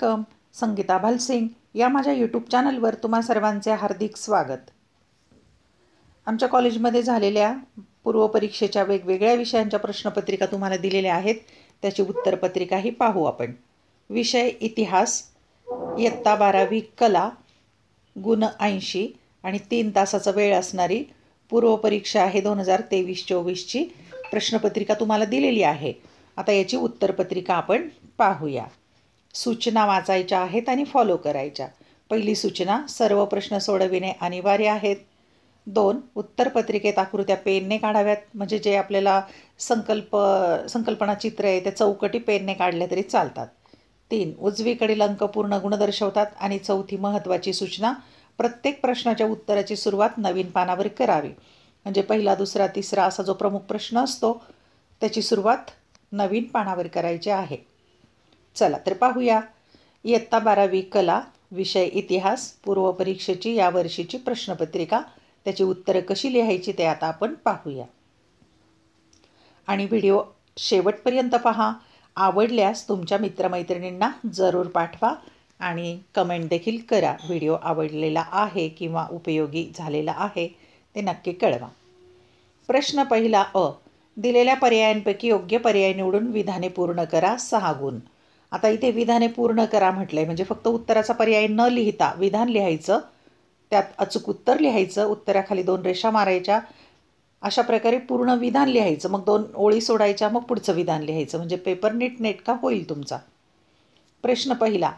Welcome. Sangeeta Bhalsingh या माझ्या YouTube चॅनलवर तुम्हा सर्वांचे हार्दिक स्वागत. आमच्या कॉलेजमध्ये झालेल्या पूर्वपरीक्षेच्या वेगवेगळ्या विषयांच्या प्रश्नपत्रिका तुम्हाला दिलेल्या आहेत. त्याची उत्तरपत्रिकाही पाहू आपण. विषय इतिहास, इयत्ता 12वी कला, गुण 80 आणि 3 तासाचा वेळ असणारी पूर्वपरीक्षा आहे 2023-24ची प्रश्नपत्रिका तुम्हाला दिलेली आहे. आता याची उत्तरपत्रिका आपण पाहूया. सूचना वाचायच्या आहेत आणि फॉलो करायच्या. पहिली सूचना, सर्व प्रश्न सोडविणे अनिवार्य आहेत. 2. उत्तरपत्रिकेत आकृत्या पेनने काढाव्यात, म्हणजे जे आपल्याला संकल्पना चित्र आहे त्या चौकटी पेनने काढल्या तरी चालतात. 3. उजवीकडील अंक पूर्ण गुण दर्शवतात. आणि 4थी महत्त्वाची सूचना, प्रत्येक प्रश्नाच्या उत्तराची सुरुवात नवीन पानावर करावी. म्हणजे पहिला, दुसरा, तिसरा असा जो प्रमुख प्रश्न असतो त्याची सुरुवात नवीन पानावर करायची आहे. चला तर पाहूया. इयत्ता 12वी कला, विषय इतिहास, पूर्वपरीक्षेची या वर्षीची प्रश्नपत्रिका. त्याची उत्तरं कशी लिहायची ते आता आपण पाहूया. आणि व्हिडिओ शेवटपर्यंत पहा. आवडल्यास तुमच्या मित्रमैत्रिणींना जरूर पाठवा आणि कमेंट देखील करा. व्हिडिओ आवडलेला आहे किंवा उपयोगी झालेला आहे ते नक्की कळवा. प्रश्न पहिला अ. दिलेल्या पर्यायांपैकी योग्य पर्याय निवडून विधाने पूर्ण करा. 6 गुण. आता इथे विधाने पूर्ण करा म्हटलंय, म्हणजे फक्त उत्तराचा पर्याय न लिहिता विधान लिहायचं, त्यात अचूक उत्तर लिहायचं, उत्तराखाली 2 रेषा मारायच्या, अशा प्रकारे पूर्ण विधान लिहायचं. मग 2 ओळी सोडायच्या, मग पुढचं विधान लिहायचं, म्हणजे पेपर नीटनेटका होईल तुमचा. प्रश्न पहिला.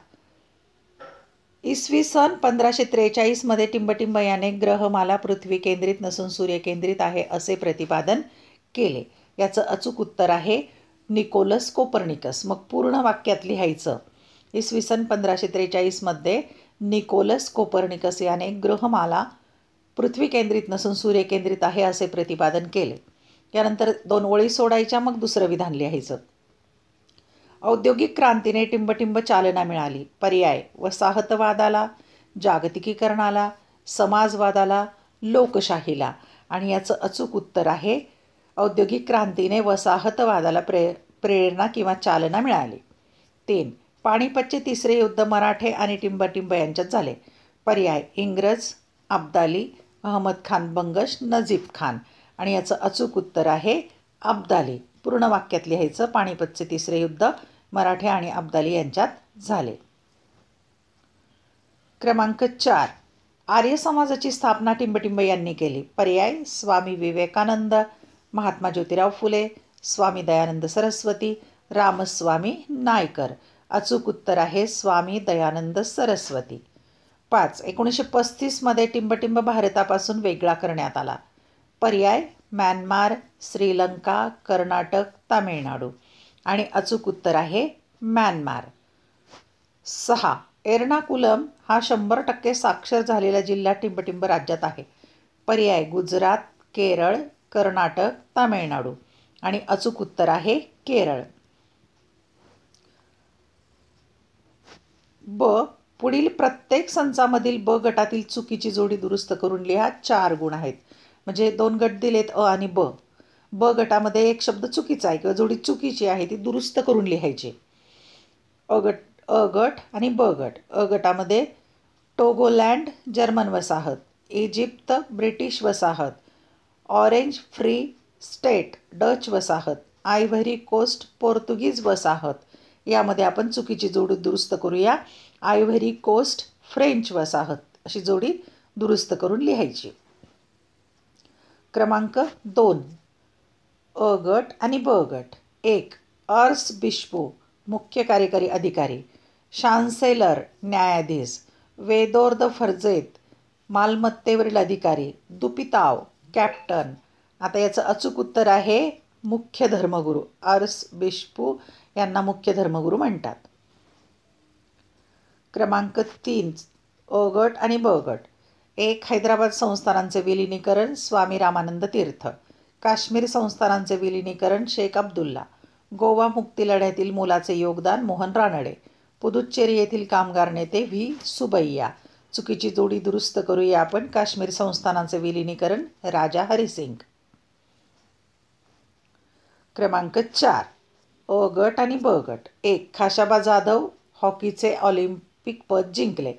इसवी सन 1543 टिंबटिंब याने ग्रहमाला पृथ्वी केंद्रित नसून सूर्य केंद्रित आहे असे प्रतिपादन केले. याचं अचूक उत्तर आहे निकोलस कोपर्निकस. मग पूर्ण वाक्यात लिहायचं. इसवी सन 1543 निकोलस कोपर्निकस याने ग्रहमाला पृथ्वी केंद्रित नसून सूर्य केंद्रित आहे असे प्रतिपादन केले. यानंतर 2 ओळी सोडायच्या, मग दुसरं विधान लिहायचं. औद्योगिक क्रांतीने टिंबटिंब चालना मिळाली. पर्याय: वसाहतवादाला, जागतिकीकरणाला, समाजवादाला, लोकशाहीला. आणि याचं अचूक उत्तर आहे औद्योगिक क्रांतीने वसाहतवादाला प्रेरणा किंवा चालना मिळाली. 3. पानिपतचे तिसरे युद्ध मराठे आणि टिंबटिंब यांच्यात झाले. पर्याय: इंग्रज, अब्दाली, अहमद खान बंगश, नजीब खान. आणि याचं अचूक उत्तर आहे अब्दाली. पूर्ण वाक्यात लिहायचं. पानिपतचे तिसरे युद्ध मराठे आणि अब्दाली यांच्यात झाले. क्रमांक 4. आर्य समाजाची स्थापना टिंबटिंब यांनी केली. पर्याय: स्वामी विवेकानंद, महात्मा ज्योतिराव फुले, स्वामी दयानंद सरस्वती, रामस्वामी नायकर. अचूक उत्तर आहे स्वामी दयानंद सरस्वती. 5. 1935 टिंबटिंब भारतापासून वेगळा करण्यात आला. पर्याय: म्यानमार, श्रीलंका, कर्नाटक, तामिळनाडू. आणि अचूक उत्तर आहे म्यानमार. 6. एर्नाकुलम हा 100% साक्षर झालेला जिल्हा टिंबटिंब राज्यात आहे. पर्याय: गुजरात, केरळ, कर्नाटक, तामिळनाडू. आणि अचूक उत्तर आहे केरळ. ब. पुढील प्रत्येक संचामधील ब गटातील चुकीची जोडी दुरुस्त करून लिहा. 4 गुण आहेत, म्हणजे 2 गट दिलेत अ आणि ब. ब गटामध्ये एक शब्द चुकीचा आहे किंवा जोडी चुकीची आहे, ती दुरुस्त करून लिहायची. अ गट आणि ब गट. अ गटामध्ये टोगोलँड जर्मन वसाहत, इजिप्त ब्रिटिश वसाहत, ऑरेंज फ्री स्टेट डच वसाहत, आयव्हरी कोस्ट पोर्तुगीज वसाहत. यामध्ये आपण चुकीची जोडी दुरुस्त करूया. आयव्हरी कोस्ट फ्रेंच वसाहत अशी जोडी दुरुस्त करून लिहायची. क्रमांक 2. अ गट आणि ब गट. 1. अर्स बिशपू मुख्य कार्यकारी अधिकारी, शान्सेलर न्यायाधीश, वेदोर द फर्जेत मालमत्तेवरील अधिकारी, दुपिताव कॅप्टन. आता याचं अचूक उत्तर आहे मुख्य धर्मगुरू. अर्स बिशपू यांना मुख्य धर्मगुरू म्हणतात. क्रमांक 3. अ गट आणि ब गट. 1. हैदराबाद संस्थानांचे विलिनीकरण स्वामी रामानंद तीर्थ, काश्मीर संस्थानांचे विलिनीकरण शेख अब्दुल्ला, गोवा मुक्ती लढ्यातील मोलाचे योगदान मोहन रानडे, पुदुच्चेरी येथील कामगार नेते व्ही सुबैया. चुकीची जोडी दुरुस्त करूया आपण. काश्मीर संस्थानांचे विलिनीकरण राजा हरिसिंग. क्रमांक 4. अ गट आणि ब गट. 1. खाशाबा जाधव हॉकीचे ऑलिम्पिक पद जिंकले.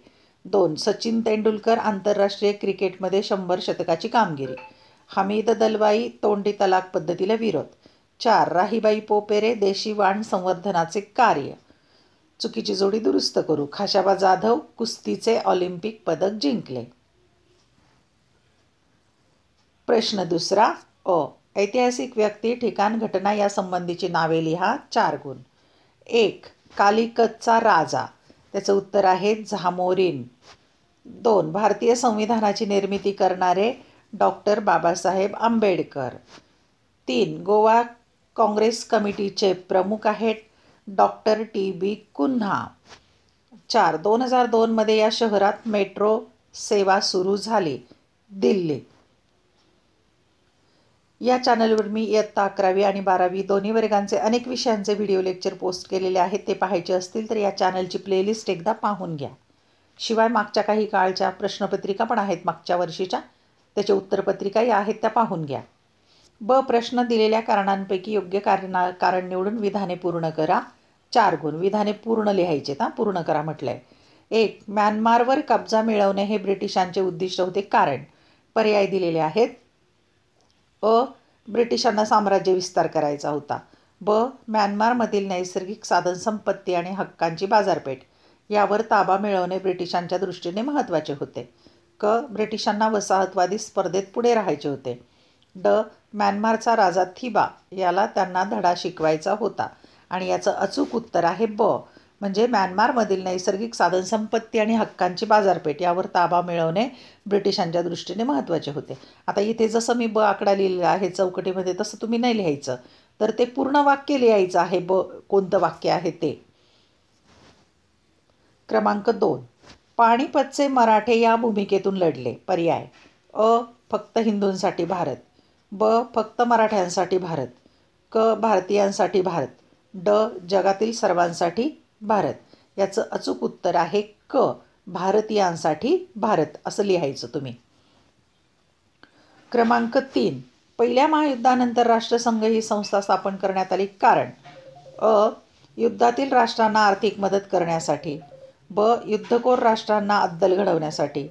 2. सचिन तेंडुलकर आंतरराष्ट्रीय क्रिकेटमध्ये 100 शतकाची कामगिरी. हमीद दलवाई तोंडी तलाक पद्धतीला विरोध. 4. राहीबाई पोपेरे देशी वाण संवर्धनाचे कार्य. चुकीची जोडी दुरुस्त करू. खाशाबा जाधव कुस्तीचे ऑलिम्पिक पदक जिंकले. प्रश्न दुसरा अ. ऐतिहासिक व्यक्ती, ठिकाण, घटना यासंबंधीची नावे लिहा. 4 गुण. 1. कालिकतचा राजा. त्याचं उत्तर आहे झामोरीन. 2. भारतीय संविधानाची निर्मिती करणारे डॉक्टर बाबासाहेब आंबेडकर. 3. गोवा काँग्रेस कमिटीचे प्रमुख आहेत डॉक्टर टी.बी. कुन्हा. 4. 2002 मध्ये या शहरात मेट्रो सेवा सुरू झाली. दिल्ली. या चॅनलवर मी इयत्ता 11वी आणि 12वी दोन्ही वर्गांचे अनेक विषयांचे व्हिडिओ लेक्चर पोस्ट केलेले आहेत. ते पाहायचे असतील तर या चॅनलची प्लेलिस्ट एकदा पाहून घ्या. शिवाय मागच्या काही काळच्या प्रश्नपत्रिका पण आहेत मागच्या वर्षीच्या, त्याच्या उत्तरपत्रिकाही आहेत, त्या पाहून घ्या. ब. प्रश्न दिलेल्या कारणांपैकी योग्य कारण निवडून विधाने पूर्ण करा. 4 गुण. विधाने पूर्ण लिहायचे, पूर्ण करा म्हटलंय. 1. म्यानमारवर कब्जा मिळवणे हे ब्रिटिशांचे उद्दिष्ट होते. कारण. पर्याय दिलेले आहेत. अ. ब्रिटिशांना साम्राज्य विस्तार करायचा होता. ब. म्यानमारमधील नैसर्गिक साधनसंपत्ती आणि हक्कांची बाजारपेठ यावर ताबा मिळवणे ब्रिटिशांच्या दृष्टीने महत्त्वाचे होते. क. ब्रिटिशांना वसाहतवादी स्पर्धेत पुढे राहायचे होते. ड. म्यानमारचा राजा थिबा याला त्यांना धडा शिकवायचा होता. आणि याचं अचूक उत्तर आहे ब. म्हणजे म्यानमारमधील नैसर्गिक साधनसंपत्ती आणि हक्कांची बाजारपेठ यावर ताबा मिळवणे ब्रिटिशांच्या दृष्टीने महत्त्वाचे होते. आता इथे जसं मी ब आकडा लिहिलेला आहे चौकटीमध्ये तसं तुम्ही नाही लिहायचं, तर ते पूर्ण वाक्य लिहायचं आहे. ब कोणतं वाक्य आहे ते. क्रमांक 2. पानिपतचे मराठे या भूमिकेतून लढले. पर्याय. अ. फक्त हिंदूंसाठी भारत. ब. फक्त मराठ्यांसाठी भारत. क. भारतीयांसाठी भारत. ड. जगातील सर्वांसाठी भारत. याचं अचूक उत्तर आहे क. भारतीयांसाठी भारत असं लिहायचं तुम्ही. क्रमांक 3. पहिल्या महायुद्धानंतर राष्ट्रसंघ ही संस्था स्थापन करण्यात आली. कारण. अ. युद्धातील राष्ट्रांना आर्थिक मदत करण्यासाठी. ब. युद्धखोर राष्ट्रांना अद्दल घडवण्यासाठी.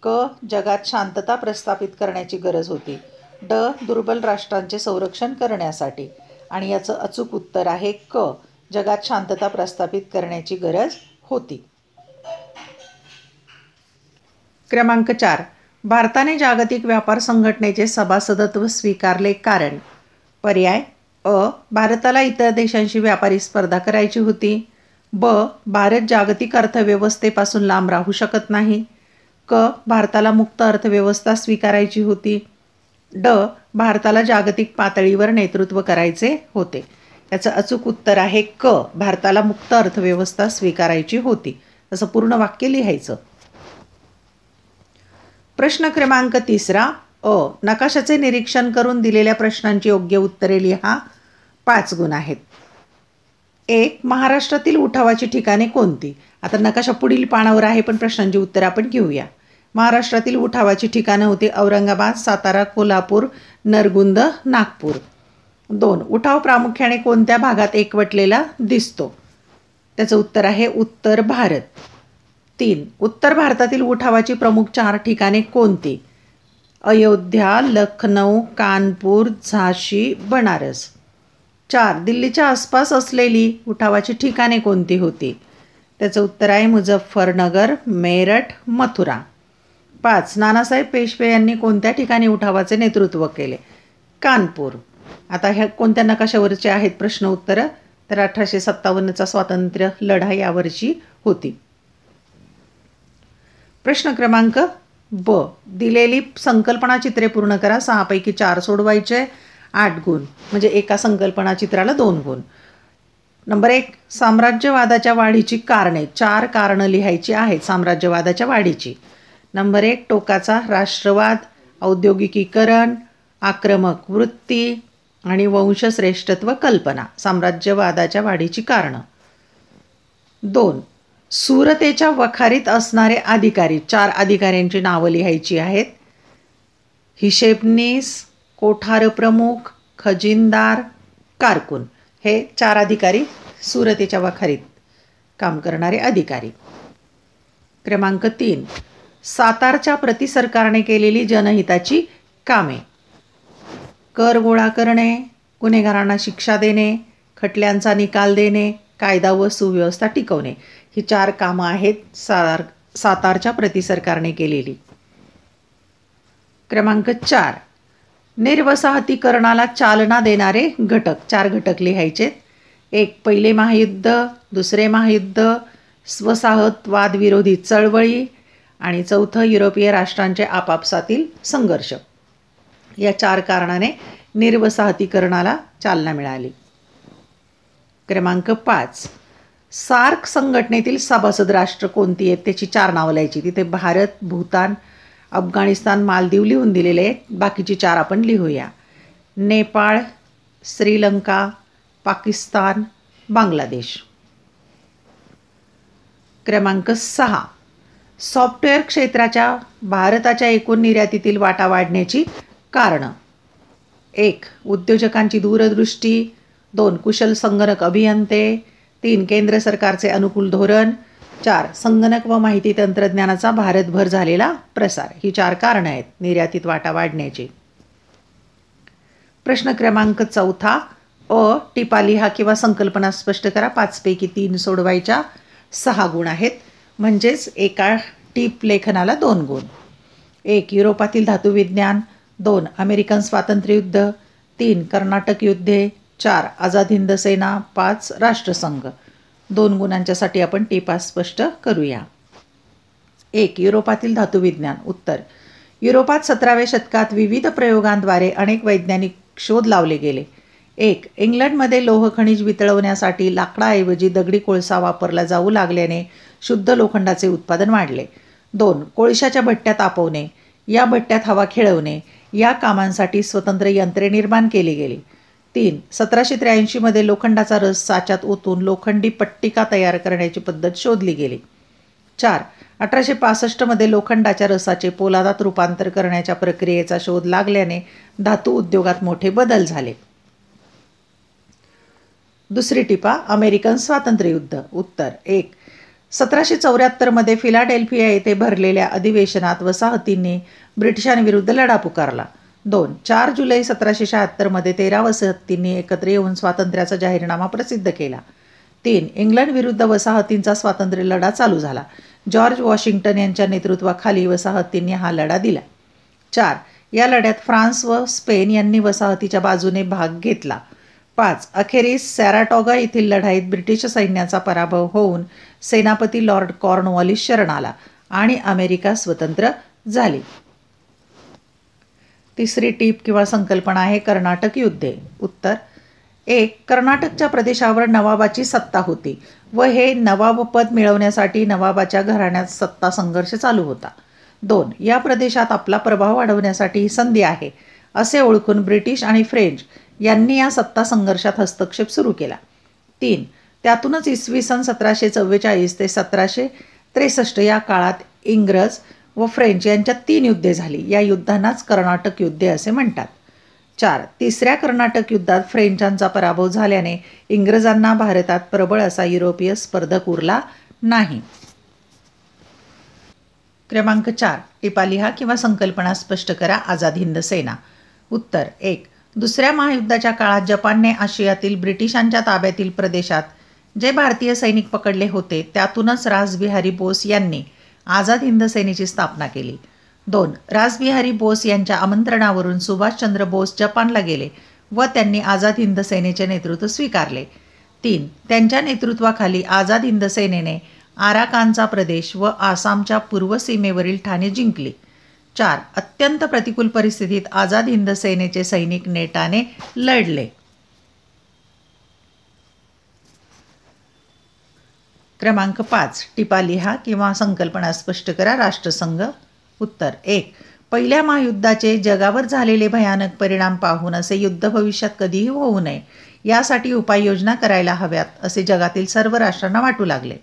क. जगात शांतता प्रस्थापित करण्याची गरज होती. ड. दुर्बल राष्ट्रांचे संरक्षण करण्यासाठी. आणि याचं अचूक उत्तर आहे क. जगात शांतता प्रस्थापित करण्याची गरज होती. क्रमांक 4. भारताने जागतिक व्यापार संघटनेचे सभासदत्व स्वीकारले. कारण. पर्याय. अ. भारताला इतर देशांशी व्यापारी स्पर्धा करायची होती. ब. भारत जागतिक अर्थव्यवस्थेपासून लांब राहू शकत नाही. क. भारताला मुक्त अर्थव्यवस्था स्वीकारायची होती. ड. भारताला जागतिक पातळीवर नेतृत्व करायचे होते. याचं अचूक उत्तर आहे क. भारताला मुक्त अर्थव्यवस्था स्वीकारायची होती. असं पूर्ण वाक्य लिहायचं. प्रश्न क्रमांक 3. अ. नकाशाचे निरीक्षण करून दिलेल्या प्रश्नांची योग्य उत्तरे लिहा. 5 गुण आहेत. 1. महाराष्ट्रातील उठावाची ठिकाणे कोणती. आता नकाशा पुढील पानावर आहे पण प्रश्नांची उत्तरे आपण घेऊया. महाराष्ट्रातील उठावाची ठिकाणं होती औरंगाबाद, सातारा, कोल्हापूर, नरगुंद, नागपूर. 2. उठाव प्रामुख्याने कोणत्या भागात एकवटलेला दिसतो. त्याचं उत्तर आहे उत्तर भारत. 3. उत्तर भारतातील उठावाची प्रमुख 4 ठिकाणे कोणती. अयोध्या, लखनौ, कानपूर, झाशी, बनारस. 4. दिल्लीच्या आसपास असलेली उठावाची ठिकाणे कोणती होती. त्याचं उत्तर आहे मुझफ्फरनगर, मेरठ, मथुरा. 5. नानासाहेब पेशवे यांनी कोणत्या ठिकाणी उठावाचे नेतृत्व केले. कानपूर. आता ह्या कोणत्या नकाशावरचे आहेत प्रश्न उत्तरं, तर 1857चा स्वातंत्र्य लढा यावरची होती. प्रश्न क्रमांक ब. दिलेली संकल्पना चित्रे पूर्ण करा. 6 पैकी 4 सोडवायचे. 8 गुण म्हणजे एका संकल्पना चित्राला 2 गुण. नंबर 1. साम्राज्यवादाच्या वाढीची कारणे. 4 कारणं लिहायची आहेत साम्राज्यवादाच्या वाढीची. नंबर 1. टोकाचा राष्ट्रवाद, औद्योगिकीकरण, आक्रमक वृत्ती आणि वंशश्रेष्ठत्व कल्पना. साम्राज्यवादाच्या वाढीची कारणं. 2. सुरतेच्या वखारीत असणारे अधिकारी. 4 अधिकाऱ्यांची नावं लिहायची आहेत. हिशेबनीस, कोठार प्रमुख, खजिनदार, कारकून. हे 4 अधिकारी सुरतेच्या वखारीत काम करणारे अधिकारी. क्रमांक 3, सातारच्या प्रति सरकारने केलेली जनहिताची कामे. कर गोळा करणे, गुन्हेगारांना शिक्षा देणे, खटल्यांचा निकाल देणे, कायदा व सुव्यवस्था टिकवणे, ही 4 कामं आहेत सातारच्या प्रति सरकारने केलेली. क्रमांक 4, निर्वसाहतीकरणाला चालना देणारे घटक. 4 घटक लिहायचे. 1, पहिले महायुद्ध, दुसरे महायुद्ध, वसाहतवाद विरोधी चळवळी आणि 4, युरोपीय राष्ट्रांचे आपापसातील संघर्ष. या 4 कारणाने निर्वसाहतीकरणाला चालना मिळाली. क्रमांक 5, सार्क संघटनेतील सभासद राष्ट्र कोणती आहेत त्याची 4 नावं लिहायची. तिथे भारत, भूतान, अफगाणिस्तान, मालदीव लिहून दिलेले आहेत. बाकीची 4 आपण लिहूया. नेपाळ, श्रीलंका, पाकिस्तान, बांगलादेश. क्रमांक 6, सॉफ्टवेअर क्षेत्राच्या भारताच्या एकूण निर्यातीतील वाटा वाढण्याची कारणं. 1, उद्योजकांची दूरदृष्टी. 2, कुशल संगणक अभियंते. 3, केंद्र सरकारचे अनुकूल धोरण. 4, संगणक व माहिती तंत्रज्ञानाचा भारतभर झालेला प्रसार. ही 4 कारणं आहेत निर्यातीत वाटा वाढण्याची. प्रश्न क्रमांक 4, टिपा लिहा किंवा संकल्पना स्पष्ट करा. 5 पैकी 3 सोडवायच्या. 6 गुण आहेत, म्हणजेच एका टिप लेखनाला 2 गुण. 1, युरोपातील धातुविज्ञान. 2, अमेरिकन स्वातंत्र्ययुद्ध. 3, कर्नाटक युद्धे. 4, आझाद हिंद सेना. 5, राष्ट्रसंघ. 2 गुणांच्यासाठी आपण टिपा स्पष्ट करूया. 1, युरोपातील धातुविज्ञान. उत्तर, युरोपात 17व्या शतकात विविध प्रयोगांद्वारे अनेक वैज्ञानिक शोध लावले गेले. 1, इंग्लंडमध्ये लोह खनिज वितळवण्यासाठी लाकडाऐवजी दगडी कोळसा वापरला जाऊ लागल्याने शुद्ध लोखंडाचे उत्पादन वाढले. 2, कोळशाच्या भट्ट्या तापवणे, या भट्ट्यात हवा खेळवणे या कामांसाठी स्वतंत्र यंत्रे निर्माण केली गेली. 3, 1783 मध्ये लोखंडाचा रस साच्यात ओतून लोखंडी पट्टिका तयार करण्याची पद्धत शोधली गेली. 4, 1865 मध्ये लोखंडाच्या रसाचे पोलादात रूपांतर करण्याच्या प्रक्रियेचा शोध लागल्याने धातू उद्योगात मोठे बदल झाले. दुसरी टिपा, अमेरिकन स्वातंत्र्ययुद्ध. उत्तर, 1, 1774 मध्ये फिलाडेल्फिया येथे भरलेल्या अधिवेशनात वसाहतींनी ब्रिटिशांविरुद्ध लढा पुकारला. 2, 4 जुलै 1776 मध्ये 13 वसाहतींनी एकत्र येऊन स्वातंत्र्याचा जाहीरनामा प्रसिद्ध केला. 3, इंग्लंड विरुद्ध वसाहतींचा स्वातंत्र्य लढा चालू झाला. जॉर्ज वॉशिंग्टन यांच्या नेतृत्वाखाली वसाहतींनी हा लढा दिला. 4, या लढ्यात फ्रान्स व स्पेन यांनी वसाहतीच्या बाजूने भाग घेतला. 5, अखेरीस सॅराटोगा येथील लढाईत ब्रिटिश सैन्याचा पराभव होऊन सेनापती लॉर्ड कॉर्नवॉलिस शरण आला आणि अमेरिका स्वतंत्र झाली. तिसरी टीप किंवा संकल्पना आहे कर्नाटक युद्धे. उत्तर, 1, कर्नाटकच्या प्रदेशावर नवाबाची सत्ता होती व हे नवाबपद मिळवण्यासाठी नवाबाच्या घराण्यात सत्ता संघर्ष चालू होता. 2, या प्रदेशात आपला प्रभाव वाढवण्यासाठी ही संधी आहे असे ओळखून ब्रिटिश आणि फ्रेंच यांनी या सत्ता संघर्षात हस्तक्षेप सुरू केला. 3, त्यातूनच इसवी सन 1744 ते 1763 या काळात इंग्रज व फ्रेंच यांच्यात 3 युद्धे झाली. या युद्धांनाच कर्नाटक युद्धे असे म्हणतात. 4, तिसऱ्या कर्नाटक युद्धात फ्रेंचांचा पराभव झाल्याने इंग्रजांना भारतात प्रबळ असा युरोपीय स्पर्धक उरला नाही. क्रमांक 4, टिपा लिहा किंवा संकल्पना स्पष्ट करा. आझाद हिंद सेना. उत्तर, 1, दुसऱ्या महायुद्धाच्या काळात जपानने आशियातील ब्रिटिशांच्या ताब्यातील प्रदेशात जे भारतीय सैनिक पकडले होते त्यातूनच रासबिहारी बोस यांनी आझाद हिंद सेनेची स्थापना केली. 2, रासबिहारी बोस यांच्या आमंत्रणावरून सुभाषचंद्र बोस जपानला गेले व त्यांनी आझाद हिंद सेनेचे नेतृत्व स्वीकारले. 3, त्यांच्या नेतृत्वाखाली आझाद हिंद सेनेने आराकानचा प्रदेश व आसामच्या पूर्व सीमेवरील ठाणे जिंकली. 4, अत्यंत प्रतिकूल परिस्थितीत आझाद हिंद सेनेचे सैनिक नेटाने लढले. क्रमांक 5, टिपा लिहा किंवा संकल्पना स्पष्ट करा. राष्ट्रसंघ. उत्तर, 1, पहिल्या महायुद्धाचे जगावर झालेले भयानक परिणाम पाहून असे युद्ध भविष्यात कधीही होऊ नये यासाठी उपाययोजना करायला हव्यात असे जगातील सर्व राष्ट्रांना वाटू लागले.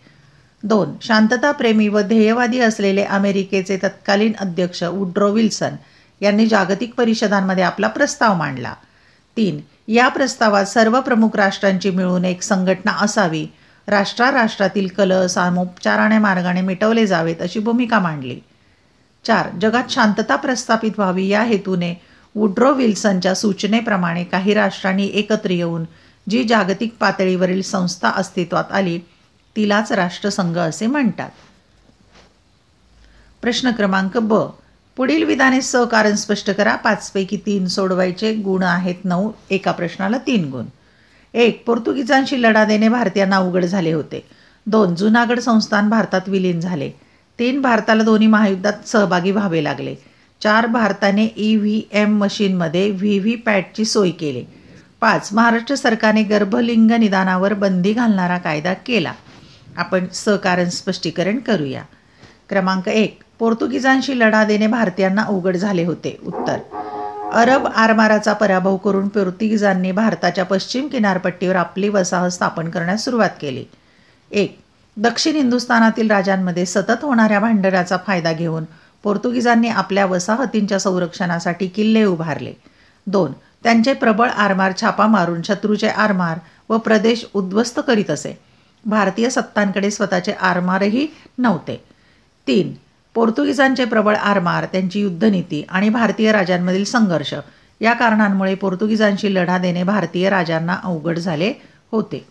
2, शांतताप्रेमी व ध्येयवादी असलेले अमेरिकेचे तत्कालीन अध्यक्ष वुड्रो विल्सन यांनी जागतिक परिषदांमध्ये आपला प्रस्ताव मांडला. 3, या प्रस्तावात सर्व प्रमुख राष्ट्रांची मिळून एक संघटना असावी. राष्ट्रातील कलह सामोपचाराने मार्गाने मिटवले जावेत अशी भूमिका मांडली. 4. जगात शांतता प्रस्थापित व्हावी या हेतूने वुड्रो विल्सनच्या सूचनेप्रमाणे काही राष्ट्रांनी एकत्र येऊन जी जागतिक पातळीवरील संस्था अस्तित्वात आली तिलाच राष्ट्रसंघ असे म्हणतात. प्रश्न क्रमांक ब. पुढील विधाने सहकारण स्पष्ट करा. 5 पैकी 3 सोडवायचे. गुण आहेत 9. एका प्रश्नाला 3 गुण. 1. पोर्तुगीजांशी लढा देणे भारतीयांना अवघड झाले होते. 2. जुनागड संस्थान भारतात विलीन झाले. 3. भारताला दोन्ही महायुद्धात सहभागी व्हावे लागले. 4. भारताने EVM मशीनमध्ये VVPATची सोय केली. 5. महाराष्ट्र सरकारने गर्भलिंग निदानावर बंदी घालणारा कायदा केला. आपण सहकारण स्पष्टीकरण करूया. क्रमांक 1. पोर्तुगीजांशी लढा देणे भारतीयांना अवघड झाले होते. उत्तर. अरब आरमाराचा पराभव करून पोर्तुगीजांनी भारताच्या पश्चिम किनारपट्टीवर आपली वसाहत स्थापन करण्यास सुरुवात केली. 1. दक्षिण हिंदुस्थानातील राजांमध्ये सतत होणाऱ्या भांडणाचा फायदा घेऊन पोर्तुगीजांनी आपल्या वसाहतींच्या संरक्षणासाठी किल्ले उभारले. 2. त्यांचे प्रबळ आरमार छापा मारून शत्रूचे आरमार व प्रदेश उद्ध्वस्त करीत असे. भारतीय सत्तांकडे स्वतःचे आरमारही नव्हते. 3. पोर्तुगीजांचे प्रबळ आरमार, त्यांची युद्धनीती आणि भारतीय राजांमधील संघर्ष या कारणांमुळे पोर्तुगीजांशी लढा देणे भारतीय राजांना अवघड झाले होते.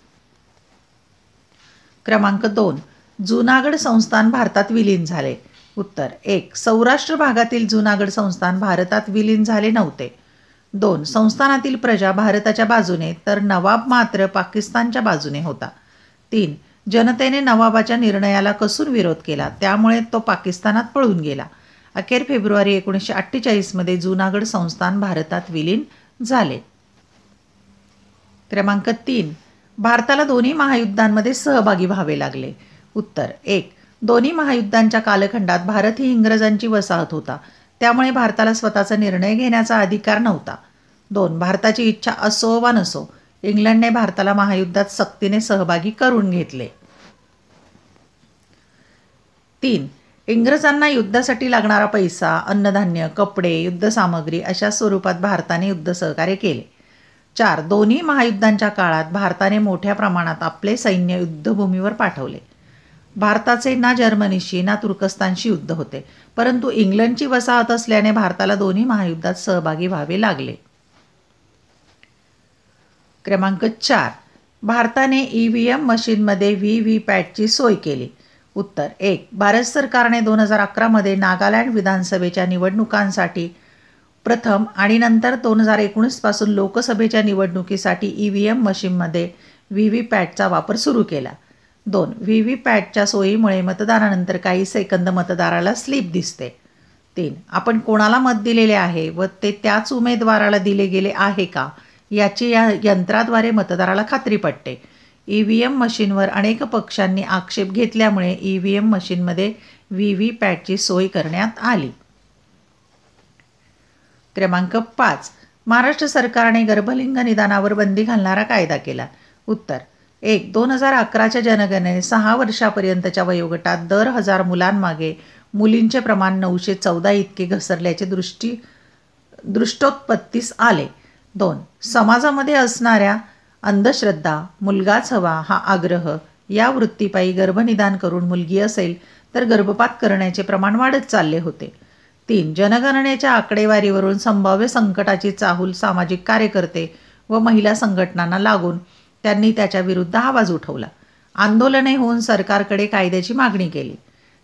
क्रमांक 2. जुनागड संस्थान भारतात विलीन झाले. उत्तर. 1. सौराष्ट्र भागातील जुनागड संस्थान भारतात विलीन झाले नव्हते. 2. संस्थानातील प्रजा भारताच्या बाजूने तर नवाब मात्र पाकिस्तानच्या बाजूने होता. 3. जनतेने नवाबाच्या निर्णयाला कसून विरोध केला, त्यामुळे तो पाकिस्तानात पळून गेला. अखेर फेब्रुवारी 1948 मध्ये जुनागड संस्थान भारतात विलीन झाले. क्रमांक 3. भारताला दोन्ही महायुद्धांमध्ये सहभागी व्हावे लागले. उत्तर. 1. दोन्ही महायुद्धांच्या कालखंडात भारत ही इंग्रजांची वसाहत होता, त्यामुळे भारताला स्वतःचा निर्णय घेण्याचा अधिकार नव्हता. 2. भारताची इच्छा असो वा नसो, इंग्लंडने भारताला महायुद्धात सक्तीने सहभागी करून घेतले. 3. इंग्रजांना युद्धासाठी लागणारा पैसा, अन्नधान्य, कपडे, युद्धसामग्री अशा स्वरूपात भारताने युद्ध सहकार्य केले. 4. दोन्ही महायुद्धांच्या काळात भारताने मोठ्या प्रमाणात आपले सैन्य युद्धभूमीवर पाठवले. भारताचे ना जर्मनीशी ना तुर्कस्तानशी युद्ध होते, परंतु इंग्लंडची वसाहत असल्याने भारताला दोन्ही महायुद्धात सहभागी व्हावे लागले. क्रमांक 4. भारताने EVM मशीनमध्ये VVPATची सोय केली. उत्तर. 1. भारत सरकारने 2011 मध्ये नागालँड विधानसभेच्या निवडणुकांसाठी प्रथम आणि नंतर 2019 पासून लोकसभेच्या निवडणुकीसाठी EVM मशीनमध्ये VVPATचा वापर सुरू केला. 2. VVPATच्या सोयीमुळे मतदानानंतर काही सेकंद मतदाराला स्लिप दिसते. 3. आपण कोणाला मत दिलेले आहे व ते त्याच उमेदवाराला दिले गेले आहे का याची या यंत्राद्वारे मतदाराला खात्री पटते. EVM मशीनवर अनेक पक्षांनी आक्षेप घेतल्यामुळे EVM मशीनमध्ये VVPATची सोय करण्यात आली. क्रमांक 5. महाराष्ट्र सरकारने गर्भलिंग निदानावर बंदी घालणारा कायदा केला. उत्तर. 1. 2011च्या जनगणनेने 6 वर्षापर्यंतच्या वयोगटात दर 1000 मुलांमागे मुलींचे प्रमाण 914 इतके घसरल्याचे दृष्टोत्पत्तीस आले. 2. समाजामध्ये असणाऱ्या अंधश्रद्धा, मुलगाच हवा हा आग्रह या वृत्तीपायी गर्भनिदान करून मुलगी असेल तर गर्भपात करण्याचे प्रमाण वाढत चालले होते. 3. जनगणनेच्या आकडेवारीवरून संभाव्य संकटाची चाहूल सामाजिक कार्यकर्ते व महिला संघटनांना लागून त्यांनी त्याच्या विरुद्ध आवाज उठवला. आंदोलने होऊन सरकारकडे कायद्याची मागणी केली.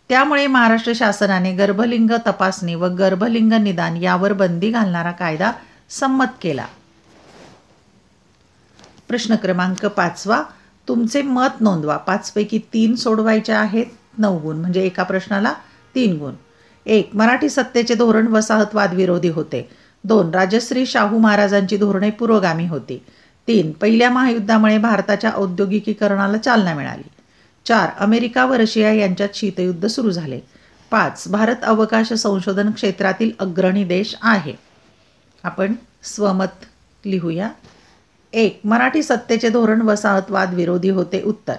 त्यामुळे महाराष्ट्र शासनाने गर्भलिंग तपासणी व गर्भलिंग निदान यावर बंदी घालणारा कायदा संमत केला. प्रश्न क्रमांक 5. तुमचे मत नोंदवा. 5 पैकी 3 सोडवायचे आहेत. 9 गुण म्हणजे एका प्रश्नाला 3 गुण. 1. मराठी सत्तेचे धोरण वसाहतवाद विरोधी होते. 2. राजश्री शाहू महाराजांची धोरणे पुरोगामी होती. 3. पहिल्या महायुद्धामुळे भारताच्या औद्योगिकीकरणाला चालना मिळाली. 4. अमेरिका व रशिया यांच्यात शीतयुद्ध सुरू झाले. 5. भारत अवकाश संशोधन क्षेत्रातील अग्रणी देश आहे. आपण स्वमत लिहूया. 1. मराठी सत्तेचे धोरण वसाहतवाद विरोधी होते. उत्तर.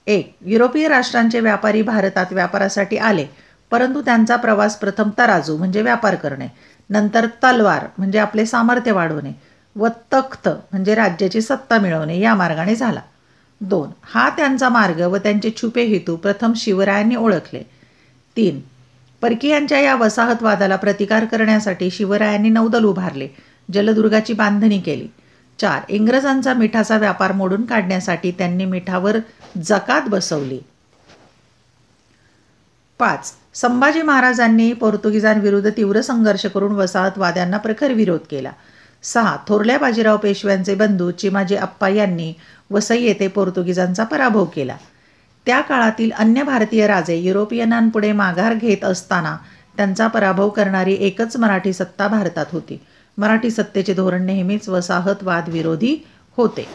1. युरोपीय राष्ट्रांचे व्यापारी भारतात व्यापारासाठी आले, परंतु त्यांचा प्रवास प्रथम तराजू म्हणजे व्यापार करणे, नंतर तलवार म्हणजे आपले सामर्थ्य वाढवणे व तख्त म्हणजे राज्याची सत्ता मिळवणे या मार्गाने झाला. 2. हा त्यांचा मार्ग व त्यांचे छुपे हेतू प्रथम शिवरायांनी ओळखले. 3. परकीयांच्या या वसाहतवादाला प्रतिकार करण्यासाठी शिवरायांनी नौदल उभारले, जलदुर्गाची बांधणी केली. 4. इंग्रजांचा मिठाचा व्यापार मोडून काढण्यासाठी त्यांनी मिठावर जकात बसवली. 5. संभाजी महाराजांनी पोर्तुगीजांविरुद्ध तीव्र संघर्ष करून वसाहतवाद्यांना प्रखर विरोध केला. 6. थोरल्या बाजीराव पेशव्यांचे बंधू चिमाजी अप्पा यांनी वसई येथे पोर्तुगीजांचा पराभव केला. त्या काळातील अन्य भारतीय राजे युरोपियनांपुढे माघार घेत असताना त्यांचा पराभव करणारी एकच मराठी सत्ता भारतात होती. मराठी सत्तेचे धोरण नेहमीच वसाहतवाद विरोधी होते.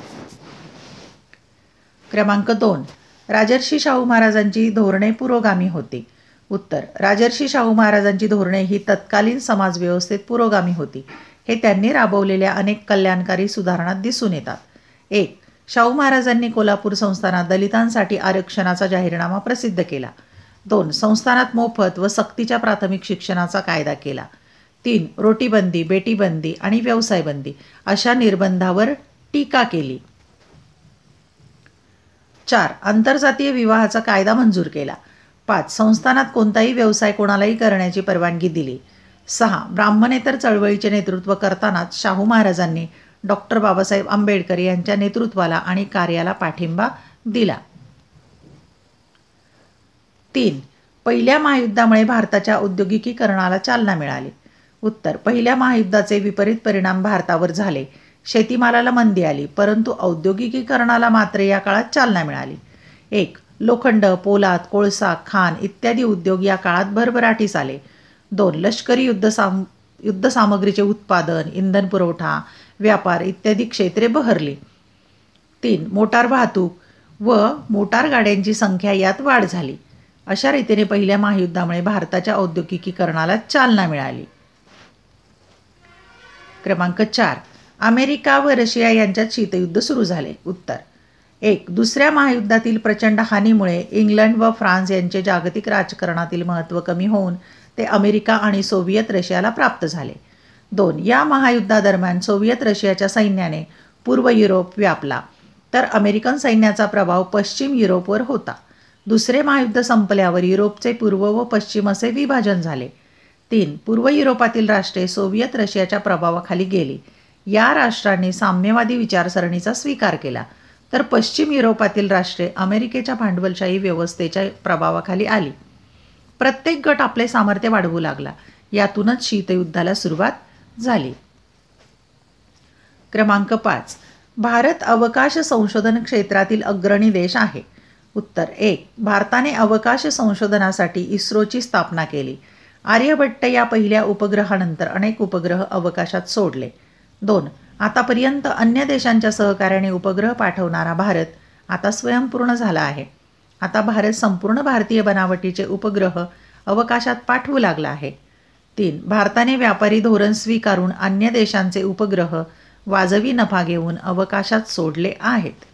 क्रमांक 2. राजर्षी शाहू महाराजांची धोरणे पुरोगामी होती. उत्तर. राजर्षी शाहू महाराजांची धोरणे ही तत्कालीन समाजव्यवस्थेत पुरोगामी होती. हे त्यांनी राबवलेल्या अनेक कल्याणकारी सुधारणात दिसून येतात. 1. शाहू महाराजांनी कोल्हापूर संस्थानात दलितांसाठी आरक्षणाचा जाहीरनामा प्रसिद्ध केला. 2. संस्थानात मोफत व सक्तीच्या प्राथमिक शिक्षणाचा कायदा केला. 3. रोटीबंदी, बेटीबंदी आणि व्यवसायबंदी अशा निर्बंधावर टीका केली. 4. आंतरजातीय विवाहाचा कायदा मंजूर केला. 5. संस्थानात कोणताही व्यवसाय कोणालाही करण्याची परवानगी दिली. 6. ब्राह्मणेतर चळवळीचे नेतृत्व करतानाच शाहू महाराजांनी डॉक्टर बाबासाहेब आंबेडकर यांच्या नेतृत्वाला आणि कार्याला पाठिंबा दिला. 3. पहिल्या महायुद्धामुळे भारताच्या औद्योगिकीकरणाला चालना मिळाली. उत्तर. पहिल्या महायुद्धाचे विपरीत परिणाम भारतावर झाले. शेतीमालाला मंदी आली, परंतु औद्योगिकीकरणाला मात्र या काळात चालना मिळाली. 1. लोखंड, पोलाद, कोळसा, खाण इत्यादी उद्योग या काळात भरभराटीस आले. 2. लष्करी युद्धसामग्रीचे उत्पादन, इंधन पुरवठा, व्यापार इत्यादी क्षेत्रे बहरली. 3. मोटार वाहतूक व मोटार गाड्यांची संख्या यात वाढ झाली. अशा रीतीने पहिल्या महायुद्धामुळे भारताच्या औद्योगिकीकरणाला चालना मिळाली. क्रमांक 4. अमेरिका व रशिया यांच्यात शीतयुद्ध सुरू झाले. उत्तर. 1. दुसऱ्या महायुद्धातील प्रचंड हानीमुळे इंग्लंड व फ्रान्स यांचे जागतिक राजकारणातील महत्त्व कमी होऊन ते अमेरिका आणि सोव्हिएत रशियाला प्राप्त झाले. 2. या महायुद्धादरम्यान सोव्हिएत रशियाच्या सैन्याने पूर्व युरोप व्यापला, तर अमेरिकन सैन्याचा प्रभाव पश्चिम युरोपवर होता. दुसरे महायुद्ध संपल्यावर युरोपचे पूर्व व पश्चिम असे विभाजन झाले. 3. पूर्व युरोपातील राष्ट्रे सोव्हिएत रशियाच्या प्रभावाखाली गेली. या राष्ट्रांनी साम्यवादी विचारसरणीचा स्वीकार केला, तर पश्चिम युरोपातील राष्ट्रे अमेरिकेच्या भांडवलशाही व्यवस्थेच्या प्रभावाखाली आली. प्रत्येक गट आपले सामर्थ्य वाढवू लागला. यातूनच शीतयुद्धाला सुरुवात झाली. क्रमांक 5. भारत अवकाश संशोधन क्षेत्रातील अग्रणी देश आहे. उत्तर. 1. भारताने अवकाश संशोधनासाठी इस्रोची स्थापना केली. आर्यभट्ट या पहिल्या उपग्रहानंतर अनेक उपग्रह अवकाशात सोडले. 2. आतापर्यंत अन्य देशांच्या सहकार्याने उपग्रह पाठवणारा भारत आता स्वयंपूर्ण झाला आहे. आता भारत संपूर्ण भारतीय बनावटीचे उपग्रह अवकाशात पाठवू लागला आहे. 3. भारताने व्यापारी धोरण स्वीकारून अन्य देशांचे उपग्रह वाजवी नफा घेऊन अवकाशात सोडले आहेत.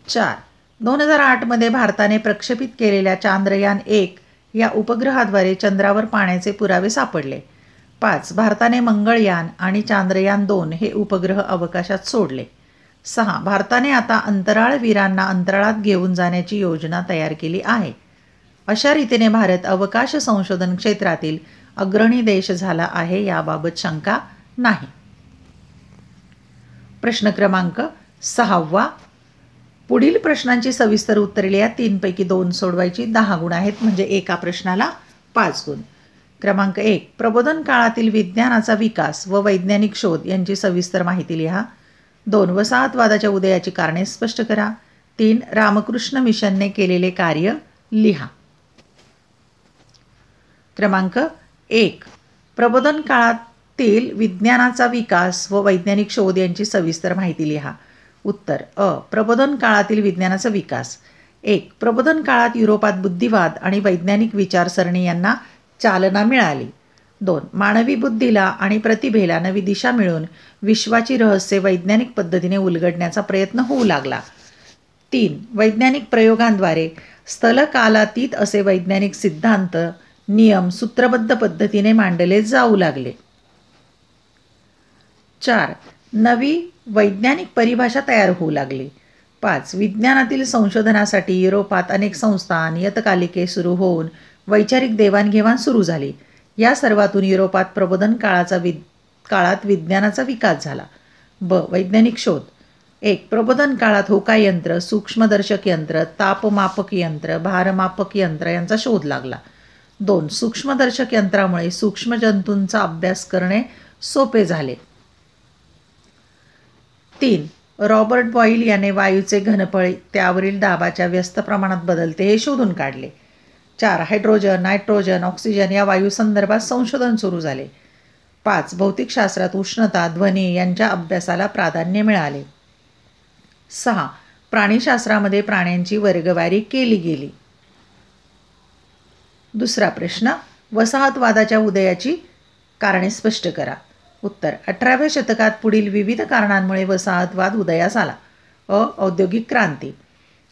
4. 2008 मध्ये भारताने प्रक्षेपित केलेल्या चांद्रयान-1 या उपग्रहाद्वारे चंद्रावर पाण्याचे पुरावे सापडले. 5. भारताने मंगळयान आणि चांद्रयान-2 हे उपग्रह अवकाशात सोडले. 6. भारताने आता अंतराळवीरांना अंतराळात घेऊन जाण्याची योजना तयार केली आहे. अशा रीतीने भारत अवकाश संशोधन क्षेत्रातील अग्रणी देश झाला आहे, याबाबत शंका नाही. प्रश्न क्रमांक 6. पुढील प्रश्नांची सविस्तर उत्तरे लिहा. 3 पैकी 2 सोडवायची. 10 गुण आहेत, म्हणजे एका प्रश्नाला 5 गुण. क्रमांक 1. प्रबोधन काळातील विज्ञानाचा विकास व वैज्ञानिक शोध यांची सविस्तर माहिती लिहा. 2. वसाहतवादाच्या उदयाची कारणे स्पष्ट करा. 3. रामकृष्ण मिशनने केलेले कार्य लिहा. क्रमांक 1. प्रबोधन काळातील विज्ञानाचा विकास व वैज्ञानिक शोध यांची सविस्तर माहिती लिहा. उत्तर. अ. प्रबोधन काळातील विज्ञानाचा विकास. 1. प्रबोधन काळात युरोपात बुद्धिवाद आणि वैज्ञानिक विचारसरणी यांना चालना मिळाली. 2. मानवी बुद्धीला आणि प्रतिभेला नवी दिशा मिळून विश्वाची रहस्ये वैज्ञानिक पद्धतीने उलगडण्याचा प्रयत्न होऊ लागला. 3. वैज्ञानिक प्रयोगांद्वारे स्थलकालातीत असे वैज्ञानिक सिद्धांत, नियम सूत्रबद्ध पद्धतीने मांडले जाऊ लागले. 4. नवी वैज्ञानिक परिभाषा तयार होऊ लागली. 5. विज्ञानातील संशोधनासाठी युरोपात अनेक संस्था नियतकालिके सुरू होऊन वैचारिक देवाणघेवाण सुरू झाली. या सर्वातून युरोपात प्रबोधन काळात विज्ञानाचा विकास झाला. वैज्ञानिक शोध. 1. प्रबोधन काळात होकायंत्र, सूक्ष्मदर्शक यंत्र, तापमापक यंत्र, भारमापक यंत्र यांचा शोध लागला. 2. सूक्ष्मदर्शक यंत्रामुळे सूक्ष्म जंतूंचा अभ्यास करणे सोपे झाले. 3. रॉबर्ट बॉईल याने वायूचे घनफळ त्यावरील दाबाच्या व्यस्त प्रमाणात बदलते हे शोधून काढले. 4. हायड्रोजन, नायट्रोजन, ऑक्सिजन या वायू संदर्भात संशोधन सुरू झाले. 5. भौतिकशास्त्रात उष्णता, ध्वनी यांच्या अभ्यासाला प्राधान्य मिळाले. 6. प्राणीशास्त्रामध्ये प्राण्यांची वर्गवारी केली गेली. दुसरा प्रश्न. वसाहतवादाच्या उदयाची कारणे स्पष्ट करा. उत्तर. 18व्या शतकात पुढील विविध कारणांमुळे वसाहतवाद उदयास आला. औद्योगिक क्रांती.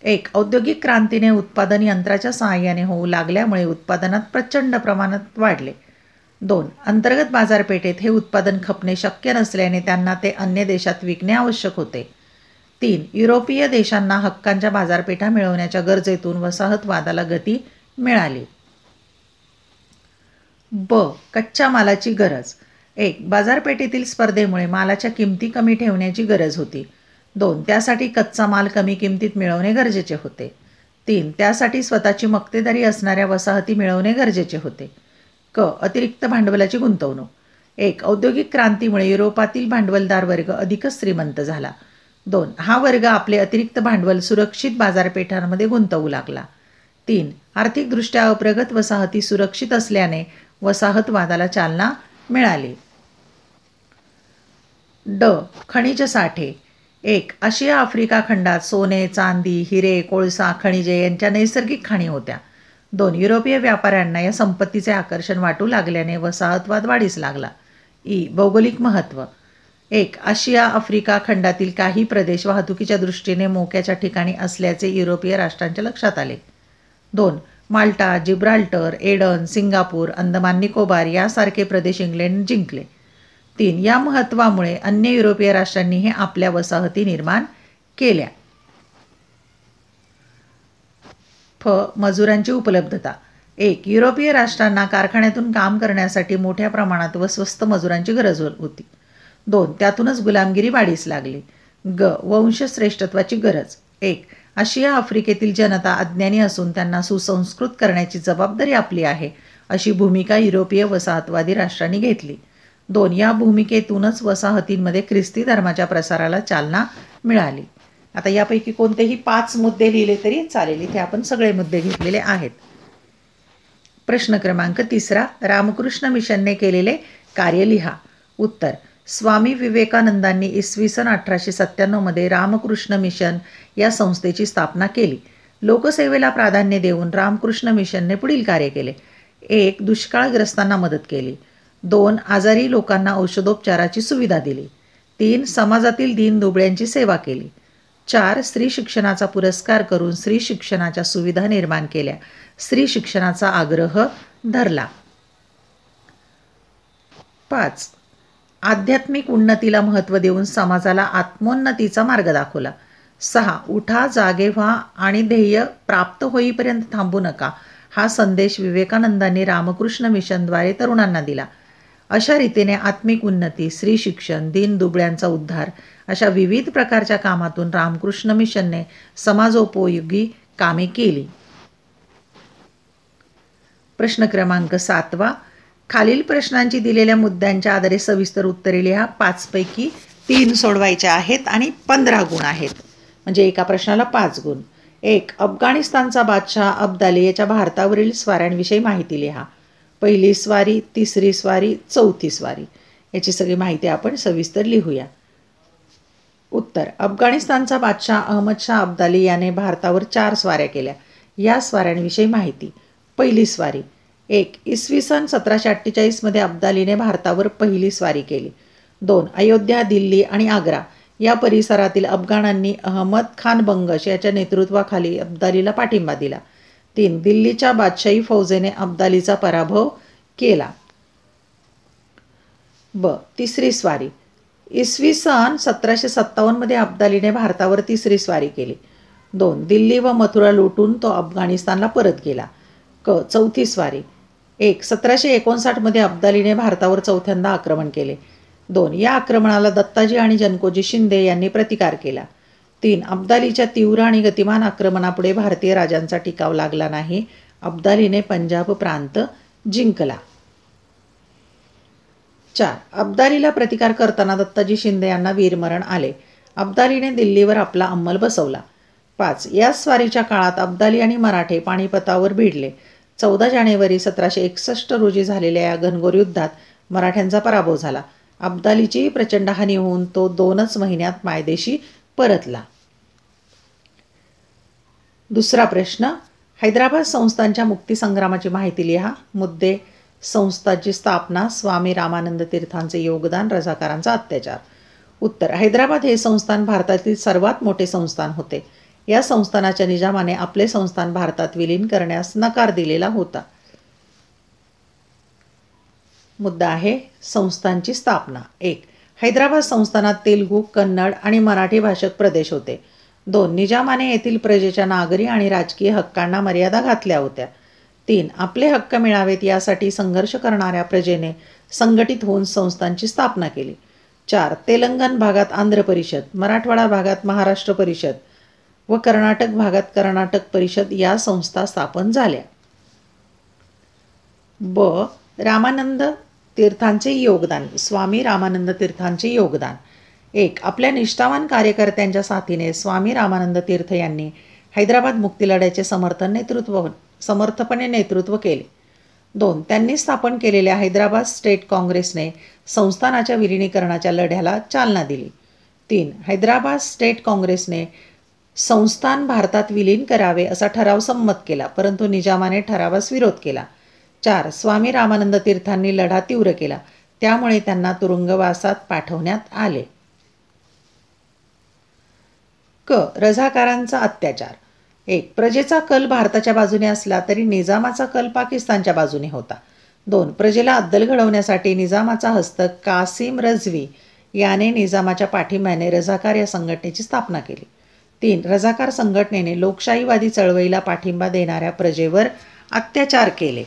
1. औद्योगिक क्रांतीने उत्पादन यंत्राच्या सहाय्याने होऊ लागल्यामुळे उत्पादनात प्रचंड प्रमाणात वाढले. 2. अंतर्गत बाजारपेठेत हे उत्पादन खपणे शक्य नसल्याने त्यांना ते अन्य देशात विकणे आवश्यक होते. 3. युरोपीय देशांना हक्कांच्या बाजारपेठा मिळवण्याच्या गरजेतून वसाहतवादाला गती मिळाली. कच्च्या मालाची गरज. 1. बाजारपेठेतील स्पर्धेमुळे मालाच्या किमती कमी ठेवण्याची गरज होती. 2. त्यासाठी कच्चा माल कमी किमतीत मिळवणे गरजेचे होते. 3. त्यासाठी स्वतःची मक्तेदारी असणाऱ्या वसाहती मिळवणे गरजेचे होते. अतिरिक्त भांडवलाची गुंतवणूक. 1. औद्योगिक क्रांतीमुळे युरोपातील भांडवलदार वर्ग अधिकच श्रीमंत झाला. 2. हा वर्ग आपले अतिरिक्त भांडवल सुरक्षित बाजारपेठांमध्ये गुंतवू लागला. 3. आर्थिकदृष्ट्या अप्रगत वसाहती सुरक्षित असल्याने वसाहतवादाला चालना मिळाली. खनिज साठे. 1. आशिया आफ्रिका खंडात सोने, चांदी, हिरे, कोळसा, खनिजे यांच्या नैसर्गिक खाणी होत्या. 2. युरोपीय व्यापाऱ्यांना या संपत्तीचे आकर्षण वाटू लागल्याने वसाहतवाद वाढीस लागला. भौगोलिक महत्त्व. 1. आशिया आफ्रिका खंडातील काही प्रदेश वाहतुकीच्या दृष्टीने मोक्याच्या ठिकाणी असल्याचे युरोपीय राष्ट्रांच्या लक्षात आले. 2. Malta, Gibraltar, Aden, Singapore, Andaman Nicobar यासारखे प्रदेश इंग्लंड जिंकले. 3. या महत्त्वामुळे अन्य युरोपीय राष्ट्रांनीही आपल्या वसाहती निर्माण केल्या. मजुरांची उपलब्धता. 1. युरोपीय राष्ट्रांना कारखान्यातून काम करण्यासाठी मोठ्या प्रमाणात व स्वस्त मजुरांची गरज होती. 2. त्यातूनच गुलामगिरी वाढीस लागली. वंशश्रेष्ठत्वाची गरज. 1. आशिया आफ्रिकेतील जनता अज्ञानी असून त्यांना सुसंस्कृत करण्याची जबाबदारी आपली आहे अशी भूमिका युरोपीय वसाहतवादी राष्ट्रांनी घेतली. 2. या भूमिकेतूनच वसाहतींमध्ये ख्रिस्ती धर्माच्या प्रसाराला चालना मिळाली. आता यापैकी कोणतेही 5 मुद्दे लिहिले तरी चालेल. इथे आपण सगळे मुद्दे घेतलेले आहेत. प्रश्न क्रमांक 3. रामकृष्ण मिशनने केलेले कार्य लिहा. उत्तर. स्वामी विवेकानंदांनी इसवी सन 1897 मध्ये रामकृष्ण मिशन या संस्थेची स्थापना केली. लोकसेवेला प्राधान्य देऊन रामकृष्ण मिशनने पुढील कार्य केले. 1. दुष्काळग्रस्तांना मदत केली. 2. आजारी लोकांना औषधोपचाराची सुविधा दिली. 3. समाजातील दीनदुबळ्यांची सेवा केली. 4. स्त्री शिक्षणाचा पुरस्कार करून स्त्री शिक्षणाच्या सुविधा निर्माण केल्या. स्त्री शिक्षणाचा आग्रह धरला. 5. आध्यात्मिक उन्नतीला महत्त्व देऊन समाजाला आत्मोन्नतीचा मार्ग दाखवला. 6. उठा, जागे व्हा आणि ध्येय प्राप्त होईपर्यंत थांबू नका हा संदेश विवेकानंदांनी रामकृष्ण मिशनद्वारे तरुणांना दिला. अशा रीतीने आत्मिक उन्नती, स्त्री शिक्षण, दीनदुबळ्यांचा उद्धार अशा विविध प्रकारच्या कामातून रामकृष्ण मिशनने समाजोपयोगी कामे केली. प्रश्न क्रमांक 7. खालील प्रश्नांची दिलेल्या मुद्द्यांच्या आधारे सविस्तर उत्तरे लिहा. 5 पैकी 3 सोडवायचे आहेत आणि 15 गुण आहेत. म्हणजे एका प्रश्नाला 5 गुण. 1. अफगाणिस्तानचा बादशाह अब्दाली याच्या भारतावरील स्वाऱ्यांविषयी माहिती लिहा. पहिली स्वारी, तिसरी स्वारी, चौथी स्वारी याची सगळी माहिती आपण सविस्तर लिहूया. उत्तर. अफगाणिस्तानचा बादशाह अहमदशाह अब्दाली याने भारतावर 4 स्वाऱ्या केल्या. या स्वाऱ्यांविषयी माहिती. पहिली स्वारी. 1. इसवी सन 1748 मध्ये अब्दालीने भारतावर पहिली स्वारी केली. 2. अयोध्या, दिल्ली आणि आग्रा या परिसरातील अफगाणांनी अहमद खान बंगश याच्या नेतृत्वाखाली अब्दालीला पाठिंबा दिला. 3. दिल्लीच्या बादशाही फौजेने अब्दालीचा पराभव केला. तिसरी स्वारी. इसवी सन 1757 अब्दालीने भारतावर तिसरी स्वारी केली. 2. दिल्ली व मथुरा लुटून तो अफगाणिस्तानला परत गेला. चौथी स्वारी. 1. 1759 अब्दालीने भारतावर चौथ्यांदा आक्रमण केले. 2. या आक्रमणाला दत्ताजी आणि जनकोजी शिंदे यांनी प्रतिकार केला. 3. अब्दालीच्या तीव्र आणि गतिमान आक्रमणापुढे भारतीय राजांचा टिकाव लागला नाही. अब्दालीने पंजाब प्रांत जिंकला. 4. अब्दालीला प्रतिकार करताना दत्ताजी शिंदे यांना वीरमरण आले. अब्दालीने दिल्लीवर आपला अंमल बसवला. 5. या स्वारीच्या काळात अब्दाली आणि मराठे पानिपतावर भिडले. 14 जानेवारी 1761 रोजी झालेल्या या घनघोर युद्धात मराठ्यांचा पराभव झाला. अब्दालीची प्रचंड हानी होऊन तो 2च महिन्यात मायदेशी परतला. दुसरा प्रश्न. हैदराबाद संस्थानच्या मुक्तीसंग्रामाची माहिती लिहा. मुद्दे. संस्थाची स्थापना, स्वामी रामानंद तीर्थांचे योगदान, रझाकारांचा अत्याचार. उत्तर. हैदराबाद हे संस्थान भारतातील सर्वात मोठे संस्थान होते. या संस्थानाच्या निजामाने आपले संस्थान भारतात विलीन करण्यास नकार दिलेला होता. मुद्दा आहे संस्थानची स्थापना. 1. हैदराबाद संस्थानात तेलुगू, कन्नड आणि मराठी भाषक प्रदेश होते. 2. निजामाने येथील प्रजेच्या नागरी आणि राजकीय हक्कांना मर्यादा घातल्या होत्या. 3. आपले हक्क मिळावेत यासाठी संघर्ष करणाऱ्या प्रजेने संघटित होऊन संस्थांची स्थापना केली. 4. तेलंगण भागात आंध्र परिषद, मराठवाडा भागात महाराष्ट्र परिषद व कर्नाटक भागात कर्नाटक परिषद या संस्था स्थापन झाल्या. ब. रामानंद तीर्थांचे योगदान. स्वामी रामानंद तीर्थांचे योगदान. 1. आपल्या निष्ठावान कार्यकर्त्यांच्या साथीने स्वामी रामानंद तीर्थ यांनी हैदराबाद मुक्तीलढ्याचे समर्थपणे नेतृत्व केले. 2. त्यांनी स्थापन केलेल्या हैदराबाद स्टेट काँग्रेसने संस्थानाच्या विलिनीकरणाच्या लढ्याला चालना दिली. 3. हैदराबाद स्टेट काँग्रेसने संस्थान भारतात विलीन करावे असा ठराव संमत केला, परंतु निजामाने ठरावास विरोध केला. 4. स्वामी रामानंद तीर्थांनी लढा तीव्र केला, त्यामुळे त्यांना तुरुंगवासात पाठवण्यात आले. क. रझाकारांचा अत्याचार. 1. प्रजेचा कल भारताच्या बाजूने असला तरी निजामाचा कल पाकिस्तानच्या बाजूने होता. 2. प्रजेला अद्दल घडवण्यासाठी निजामाचा हस्तक कासिम रझवी याने निजामाच्या पाठिंब्याने रझाकार या संघटनेची स्थापना केली. 3. रझाकार संघटनेने लोकशाहीवादी चळवळीला पाठिंबा देणाऱ्या प्रजेवर अत्याचार केले.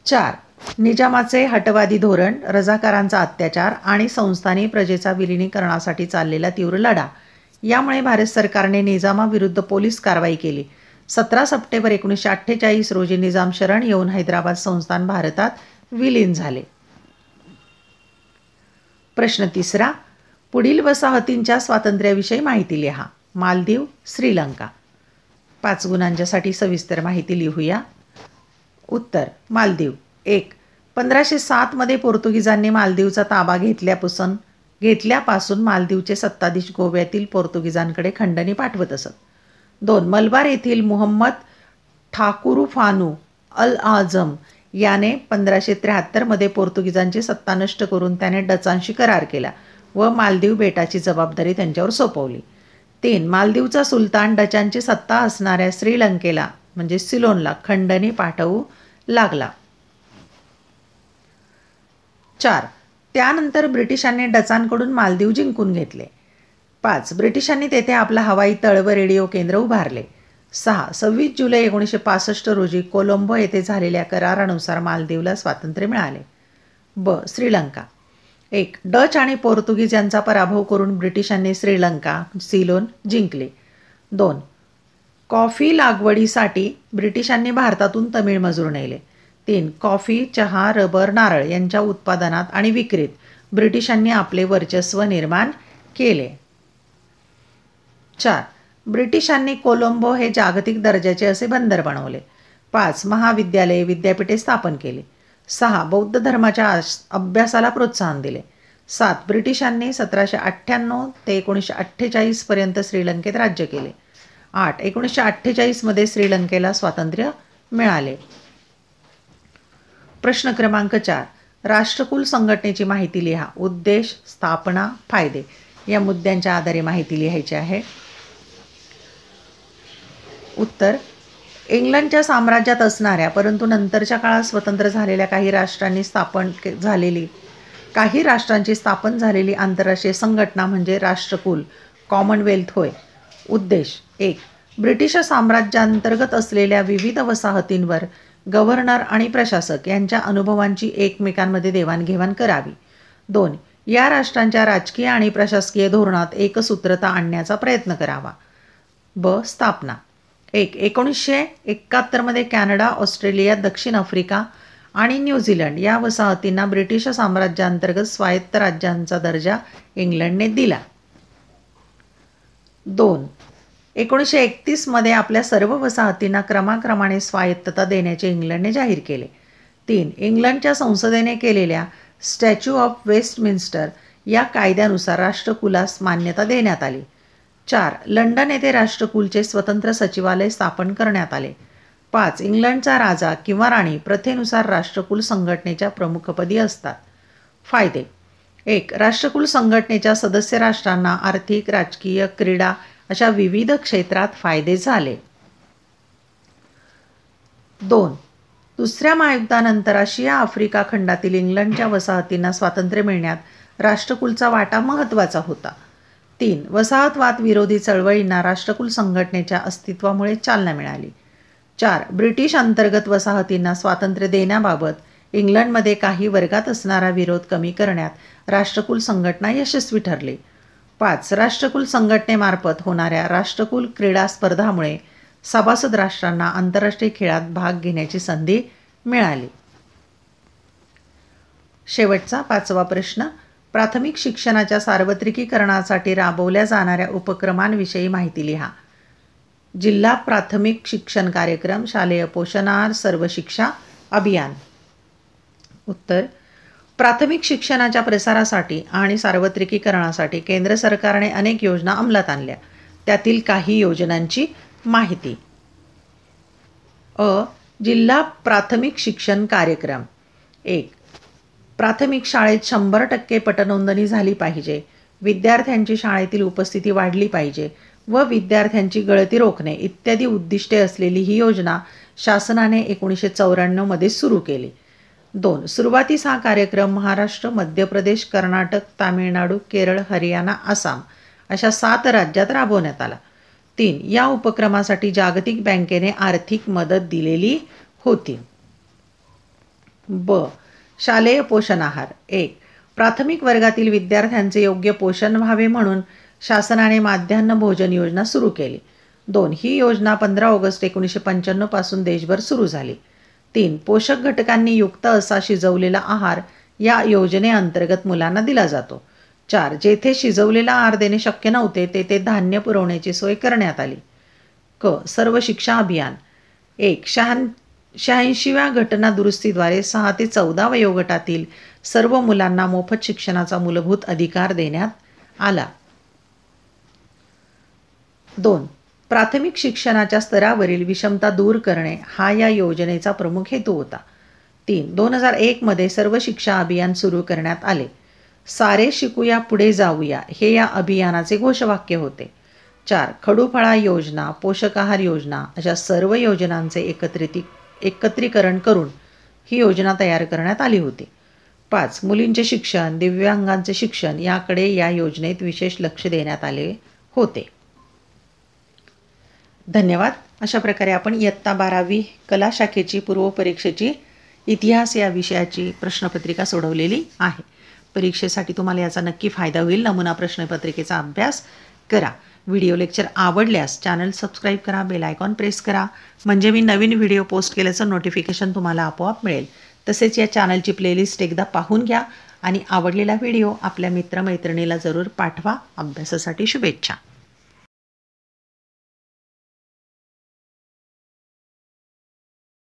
4. निजामाचे हटवादी धोरण, रझाकारांचा अत्याचार आणि संस्थानी प्रजेचा विलिनीकरणासाठी चाललेला तीव्र लढा यामुळे भारत सरकारने निजामाविरुद्ध पोलीस कारवाई केली. 17 सप्टेंबर 1948 रोजी निजाम शरण येऊन हैदराबाद संस्थान भारतात विलीन झाले. प्रश्न 3. पुढील वसाहतींच्या स्वातंत्र्याविषयी माहिती लिहा. मालदीव, श्रीलंका. 5 गुणांच्यासाठी सविस्तर माहिती लिहूया. उत्तर. मालदीव. 1. 1507 पोर्तुगीजांनी मालदीवचा ताबा घेतल्यापासून मालदीवचे सत्ताधीश गोव्यातील पोर्तुगीजांकडे खंडणी पाठवत असत. 2. मलबार येथील मुहम्मद ठाकुरुफानू अल आझम याने 1573 पोर्तुगीजांची सत्ता नष्ट करून त्याने डचांशी करार केला व मालदीव बेटाची जबाबदारी त्यांच्यावर सोपवली. 3. मालदीवचा सुलतान डचांची सत्ता असणाऱ्या श्रीलंकेला म्हणजे सिलोनला खंडणी पाठवू लागला. 4. त्यानंतर ब्रिटिशांनी डचांकडून मालदीव जिंकून घेतले. 5. ब्रिटिशांनी तेथे आपला हवाई तळ व रेडिओ केंद्र उभारले. 6. 26 जुलै 1965 रोजी कोलंबो येथे झालेल्या करारानुसार मालदीवला स्वातंत्र्य मिळाले. ब. श्रीलंका. 1. डच आणि पोर्तुगीज यांचा पराभव करून ब्रिटिशांनी श्रीलंका सिलोन जिंकले. 2. कॉफी लागवडीसाठी ब्रिटिशांनी भारतातून तमिळ मजूर नेले. 3. कॉफी, चहा, रबर, नारळ यांच्या उत्पादनात आणि विक्रीत ब्रिटिशांनी आपले वर्चस्व निर्माण केले. 4. ब्रिटिशांनी कोलंबो हे जागतिक दर्जाचे असे बंदर बनवले. 5. महाविद्यालये, विद्यापीठे स्थापन केली. 6. बौद्ध धर्माच्या अभ्यासाला प्रोत्साहन दिले. 7. ब्रिटिशांनी 1798 ते 1948 पर्यंत श्रीलंकेत राज्य केले. 8. 1948 श्रीलंकेला स्वातंत्र्य मिळाले. प्रश्न क्रमांक 4. राष्ट्रकुल संघटनेची माहिती लिहा. उद्देश, स्थापना, फायदे या मुद्द्यांच्या आधारे माहिती लिहायची आहे. उत्तर. इंग्लंडच्या साम्राज्यात असणाऱ्या परंतु नंतरच्या काळात स्वतंत्र झालेल्या काही राष्ट्रांनी स्थापन झालेली काही राष्ट्रांची स्थापन झालेली आंतरराष्ट्रीय संघटना म्हणजे राष्ट्रकुल कॉमनवेल्थ होय. उद्देश 1. ब्रिटिश साम्राज्याअंतर्गत असलेल्या विविध वसाहतींवर गव्हर्नर आणि प्रशासक यांच्या अनुभवांची एकमेकांमध्ये देवाणघेवाण करावी. 2. या राष्ट्रांच्या राजकीय आणि प्रशासकीय धोरणात एकसूत्रता आणण्याचा प्रयत्न करावा. स्थापना 1. 1971 मध्ये कॅनडा, ऑस्ट्रेलिया, दक्षिण आफ्रिका आणि न्यूझीलंड या वसाहतींना ब्रिटिश साम्राज्याअंतर्गत स्वायत्त राज्यांचा दर्जा इंग्लंडने दिला. 2. 1931 मध्ये आपल्या सर्व वसाहतींना क्रमाक्रमाने स्वायत्तता देण्याचे इंग्लंडने जाहीर केले. 3. इंग्लंडच्या संसदेने केलेल्या स्टॅच्यू ऑफ वेस्टमिन्स्टर या कायद्यानुसार राष्ट्रकुलास मान्यता देण्यात आली. 4. लंडन येथे राष्ट्रकुलचे स्वतंत्र सचिवालय स्थापन करण्यात आले. 5. इंग्लंडचा राजा किंवा राणी प्रथेनुसार राष्ट्रकुल संघटनेच्या प्रमुखपदी असतात. फायदे 1. राष्ट्रकुल संघटनेच्या सदस्य राष्ट्रांना आर्थिक, राजकीय, क्रीडा अशा विविध क्षेत्रात फायदे झाले. 2. दुसऱ्या महायुद्धानंतर आशिया आफ्रिका खंडातील इंग्लंडच्या वसाहतींना स्वातंत्र्य मिळण्यात राष्ट्रकुलचा वाटा महत्त्वाचा होता. 3. वसाहतवाद विरोधी चळवळींना राष्ट्रकुल संघटनेच्या अस्तित्वामुळे चालना मिळाली. 4. ब्रिटिश अंतर्गत वसाहतींना स्वातंत्र्य देण्याबाबत इंग्लंडमध्ये काही वर्गात असणारा विरोध कमी करण्यात राष्ट्रकुल संघटना यशस्वी ठरली. 5. राष्ट्रकुल संघटनेमार्फत होणाऱ्या राष्ट्रकुल क्रीडा स्पर्धामुळे सभासद राष्ट्रांना आंतरराष्ट्रीय खेळात भाग घेण्याची संधी मिळाली. शेवटचा 5वा प्रश्न. प्राथमिक शिक्षणाच्या सार्वत्रिकीकरणासाठी राबवल्या जाणाऱ्या उपक्रमांविषयी माहिती लिहा. जिल्हा प्राथमिक शिक्षण कार्यक्रम, शालेय पोषण आहार, सर्व शिक्षा अभियान. उत्तर. प्राथमिक शिक्षणाच्या प्रसारासाठी आणि सार्वत्रिकीकरणासाठी केंद्र सरकारने अनेक योजना अंमलात आणल्या. त्यातील काही योजनांची माहिती. जिल्हा प्राथमिक शिक्षण कार्यक्रम. 1. प्राथमिक शाळेत 100% पटनोंदणी झाली पाहिजे. विद्यार्थ्यांची शाळेतील उपस्थिती वाढली पाहिजे व विद्यार्थ्यांची गळती रोखणे इत्यादी उद्दिष्टे असलेली ही योजना शासनाने 1994 मध्ये सुरू केली. 2. सुरुवातीस हा कार्यक्रम महाराष्ट्र, मध्य प्रदेश, कर्नाटक, तामिळनाडू, केरळ, हरियाणा, आसाम अशा 7 राज्यात राबवण्यात आला. 3. या उपक्रमासाठी जागतिक बँकेने आर्थिक मदत दिलेली होती. शालेय पोषण आहार. 1. प्राथमिक वर्गातील विद्यार्थ्यांचे योग्य पोषण व्हावे म्हणून शासनाने माध्यान्ह भोजन योजना सुरू केली. 2. ही योजना 15 ऑगस्ट 1995 पासून देशभर सुरू झाली. 3. पोषक घटकांनी युक्त असा शिजवलेला आहार या योजनेअंतर्गत मुलांना दिला जातो. 4. जेथे शिजवलेला आहार देणे शक्य नव्हते तेथे धान्य पुरवण्याची सोय करण्यात आली. सर्व शिक्षा अभियान. 1. 86व्या घटना दुरुस्तीद्वारे 6 ते 14 वयोगटातील सर्व मुलांना मोफत शिक्षणाचा मूलभूत अधिकार देण्यात आला. 2. प्राथमिक शिक्षणाच्या स्तरावरील विषमता दूर करणे हा या योजनेचा प्रमुख हेतू होता. 3. 2001 मध्ये सर्व शिक्षा अभियान सुरू करण्यात आले. सारे शिकूया पुढे जाऊया हे या अभियानाचे घोषवाक्य होते. 4. खडूफळा योजना, पोषक आहार योजना अशा सर्व योजनांचे एकत्रीकरण करून ही योजना तयार करण्यात आली होती. 5. मुलींचे शिक्षण, दिव्यांगांचे शिक्षण याकडे या योजनेत विशेष लक्ष देण्यात आले होते. धन्यवाद. अशा प्रकारे आपण इयत्ता 12वी कला शाखेची पूर्वपरीक्षेची इतिहास या विषयाची प्रश्नपत्रिका सोडवलेली आहे. परीक्षेसाठी तुम्हाला याचा नक्की फायदा होईल. नमुना प्रश्नपत्रिकेचा अभ्यास करा. व्हिडिओ लेक्चर आवडल्यास चॅनल सबस्क्राईब करा, बेल आयकॉन प्रेस करा म्हणजे मी नवीन व्हिडिओ पोस्ट केल्याचं नोटिफिकेशन तुम्हाला आपोआप मिळेल. तसेच या चॅनलची प्लेलिस्ट एकदा पाहून घ्या आणि आवडलेला व्हिडिओ आपल्या मित्रमैत्रिणीला जरूर पाठवा. अभ्यासासाठी शुभेच्छा.